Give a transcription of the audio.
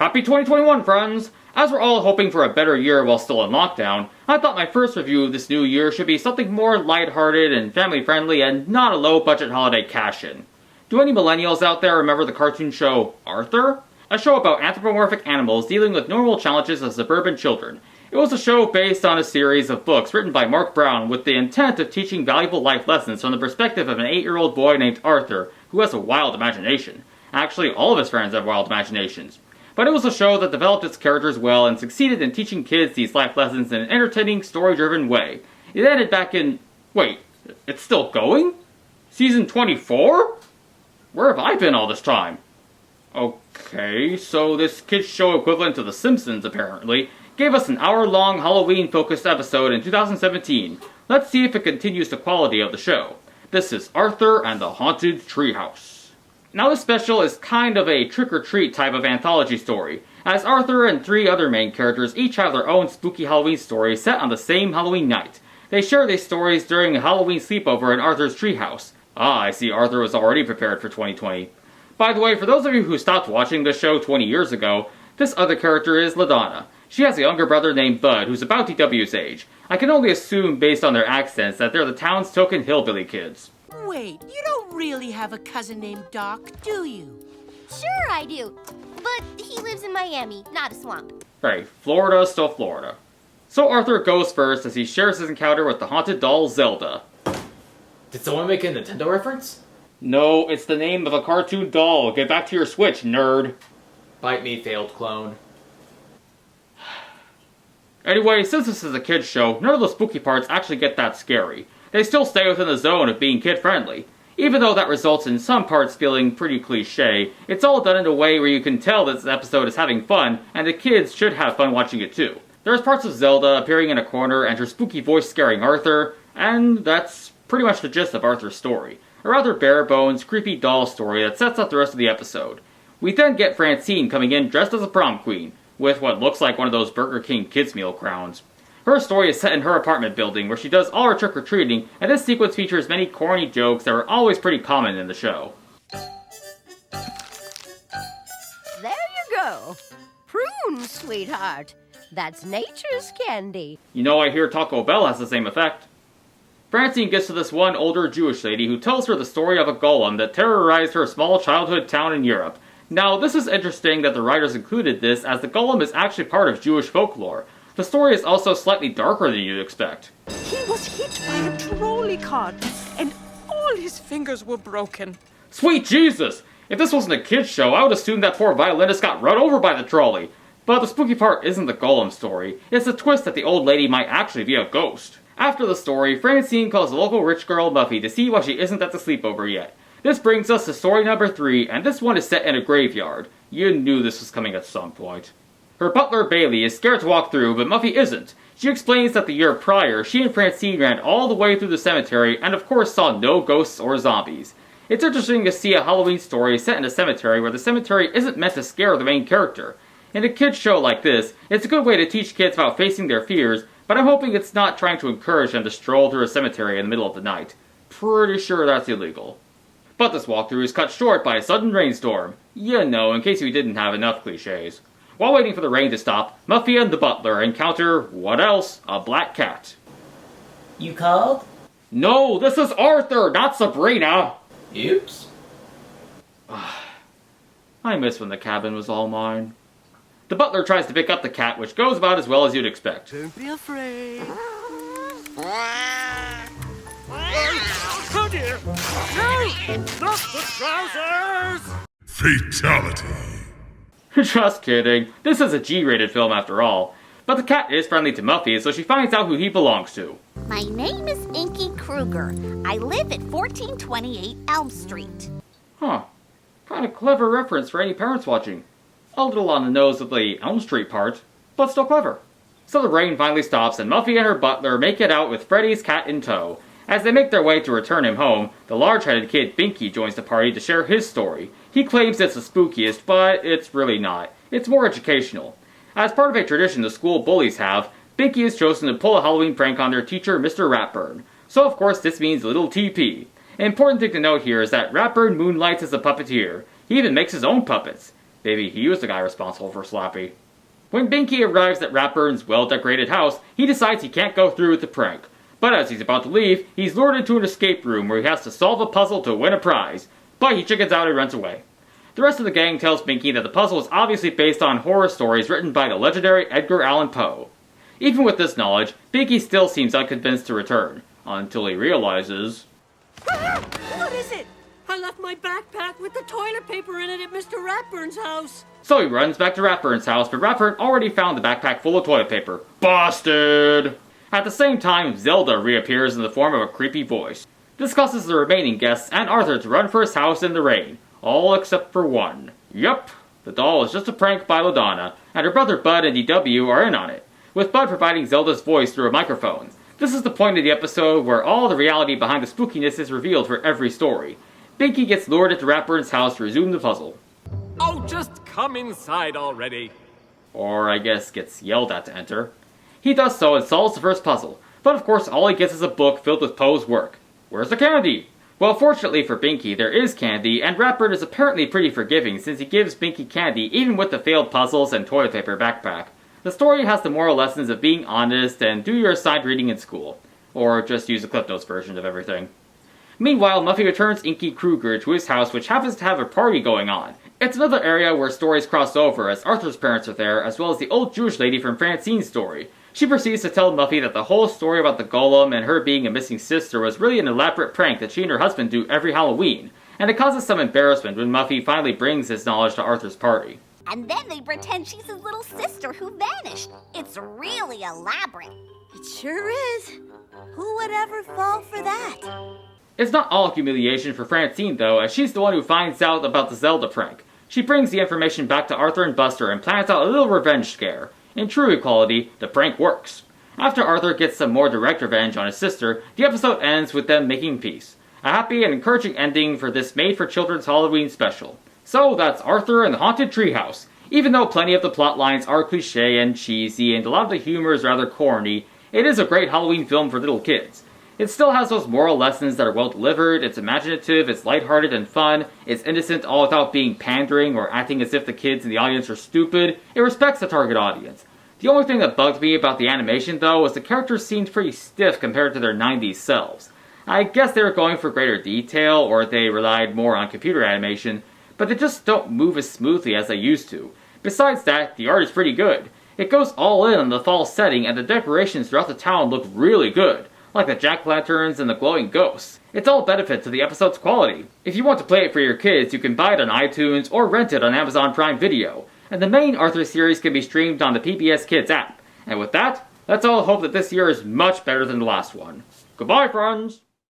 Happy 2021, friends! As we're all hoping for a better year while still in lockdown, I thought my first review of this new year should be something more lighthearted and family-friendly and not a low-budget holiday cash-in. Do any millennials out there remember the cartoon show Arthur? A show about anthropomorphic animals dealing with normal challenges of suburban children. It was a show based on a series of books written by Mark Brown with the intent of teaching valuable life lessons from the perspective of an 8-year-old boy named Arthur, who has a wild imagination. Actually, all of his friends have wild imaginations. But it was a show that developed its characters well and succeeded in teaching kids these life lessons in an entertaining, story-driven way. It ended back in... wait, it's still going? Season 24? Where have I been all this time? Okay, so this kids show equivalent to The Simpsons, apparently, gave us an hour-long Halloween-focused episode in 2017. Let's see if it continues the quality of the show. This is Arthur and the Haunted Treehouse. Now this special is kind of a trick-or-treat type of anthology story, as Arthur and 3 other main characters each have their own spooky Halloween story set on the same Halloween night. They share these stories during a Halloween sleepover in Arthur's treehouse. Ah, I see Arthur was already prepared for 2020. By the way, for those of you who stopped watching this show 20 years ago, this other character is LaDonna. She has a younger brother named Bud, who's about DW's age. I can only assume based on their accents that they're the town's token hillbilly kids. Wait, you don't really have a cousin named Doc, do you? Sure I do, but he lives in Miami, not a swamp. Right, Florida, still Florida. So Arthur goes first as he shares his encounter with the haunted doll Zelda. Did someone make a Nintendo reference? No, it's the name of a cartoon doll. Get back to your Switch, nerd. Bite me, failed clone. Anyway, since this is a kids show, none of the spooky parts actually get that scary. They still stay within the zone of being kid-friendly. Even though that results in some parts feeling pretty cliché, it's all done in a way where you can tell this episode is having fun, and the kids should have fun watching it too. There's parts of Zelda appearing in a corner and her spooky voice scaring Arthur, and that's pretty much the gist of Arthur's story. A rather bare-bones, creepy doll story that sets up the rest of the episode. We then get Francine coming in dressed as a prom queen, with what looks like one of those Burger King kids meal crowns. Her story is set in her apartment building, where she does all her trick-or-treating, and this sequence features many corny jokes that were always pretty common in the show. There you go. Prunes, sweetheart. That's nature's candy. You know, I hear Taco Bell has the same effect. Francine gets to this one older Jewish lady who tells her the story of a golem that terrorized her small childhood town in Europe. Now, this is interesting that the writers included this, as the golem is actually part of Jewish folklore. The story is also slightly darker than you'd expect. He was hit by a trolley cart, and all his fingers were broken. Sweet Jesus! If this wasn't a kid's show, I would assume that poor violinist got run over by the trolley. But the spooky part isn't the golem story, it's the twist that the old lady might actually be a ghost. After the story, Francine calls the local rich girl Muffy to see why she isn't at the sleepover yet. This brings us to story number 3, and this one is set in a graveyard. You knew this was coming at some point. Her butler, Bailey, is scared to walk through, but Muffy isn't. She explains that the year prior, she and Francine ran all the way through the cemetery and of course saw no ghosts or zombies. It's interesting to see a Halloween story set in a cemetery where the cemetery isn't meant to scare the main character. In a kids show like this, it's a good way to teach kids about facing their fears, but I'm hoping it's not trying to encourage them to stroll through a cemetery in the middle of the night. Pretty sure that's illegal. But this walkthrough is cut short by a sudden rainstorm. You know, in case we didn't have enough cliches. While waiting for the rain to stop, Muffy and the butler encounter, what else? A black cat. You called? No, this is Arthur, not Sabrina! Oops. I miss when the cabin was all mine. The butler tries to pick up the cat, which goes about as well as you'd expect. Don't be afraid. Oh dear! No! Not the trousers! Fatality. Just kidding. This is a G-rated film after all. But the cat is friendly to Muffy, so she finds out who he belongs to. My name is Binky Kruger. I live at 1428 Elm Street. Huh. Kind of clever reference for any parents watching. A little on the nose of the Elm Street part, but still clever. So the rain finally stops and Muffy and her butler make it out with Freddy's cat in tow. As they make their way to return him home, the large-headed kid Binky joins the party to share his story. He claims it's the spookiest, but it's really not. It's more educational. As part of a tradition the school bullies have, Binky is chosen to pull a Halloween prank on their teacher, Mr. Ratburn. So of course this means little TP. An important thing to note here is that Ratburn moonlights as a puppeteer. He even makes his own puppets. Maybe he was the guy responsible for Slappy. When Binky arrives at Ratburn's well-decorated house, he decides he can't go through with the prank. But as he's about to leave, he's lured into an escape room where he has to solve a puzzle to win a prize. But he chickens out and runs away. The rest of the gang tells Binky that the puzzle is obviously based on horror stories written by the legendary Edgar Allan Poe. Even with this knowledge, Binky still seems unconvinced to return, until he realizes... What is it? I left my backpack with the toilet paper in it at Mr. Ratburn's house. So he runs back to Ratburn's house, but Ratburn already found the backpack full of toilet paper. Busted! At the same time, Zelda reappears in the form of a creepy voice. This causes the remaining guests and Arthur to run for his house in the rain. All except for one. Yup, the doll is just a prank by LaDonna, and her brother Bud and DW are in on it, with Bud providing Zelda's voice through a microphone. This is the point of the episode where all the reality behind the spookiness is revealed for every story. Binky gets lured into Ratburn's house to resume the puzzle. Oh, just come inside already. Or, I guess, gets yelled at to enter. He does so and solves the first puzzle, but of course all he gets is a book filled with Poe's work. Where's the candy? Well, fortunately for Binky, there is candy, and Ratburn is apparently pretty forgiving since he gives Binky candy even with the failed puzzles and toilet paper backpack. The story has the moral lessons of being honest and do your assigned reading in school. Or just use the Cliff Notes version of everything. Meanwhile, Muffy returns Inky Kruger to his house, which happens to have a party going on. It's another area where stories cross over, as Arthur's parents are there, as well as the old Jewish lady from Francine's story. She proceeds to tell Muffy that the whole story about the golem and her being a missing sister was really an elaborate prank that she and her husband do every Halloween, and it causes some embarrassment when Muffy finally brings this knowledge to Arthur's party. And then they pretend she's his little sister who vanished. It's really elaborate. It sure is. Who would ever fall for that? It's not all humiliation for Francine though, as she's the one who finds out about the Zelda prank. She brings the information back to Arthur and Buster and plans out a little revenge scare. In true equality, the prank works. After Arthur gets some more direct revenge on his sister, the episode ends with them making peace. A happy and encouraging ending for this made-for-children's Halloween special. So that's Arthur and the Haunted Treehouse. Even though plenty of the plot lines are cliché and cheesy and a lot of the humor is rather corny, it is a great Halloween film for little kids. It still has those moral lessons that are well delivered, it's imaginative, it's lighthearted and fun, it's innocent all without being pandering or acting as if the kids in the audience are stupid. It respects the target audience. The only thing that bugged me about the animation though was the characters seemed pretty stiff compared to their 90s selves. I guess they were going for greater detail or they relied more on computer animation, but they just don't move as smoothly as they used to. Besides that, the art is pretty good. It goes all in on the fall setting and the decorations throughout the town look really good, like the jack-lanterns and the glowing ghosts. It's all benefit to the episode's quality. If you want to play it for your kids, you can buy it on iTunes or rent it on Amazon Prime Video. And the main Arthur series can be streamed on the PBS Kids app. And with that, let's all hope that this year is much better than the last one. Goodbye, friends!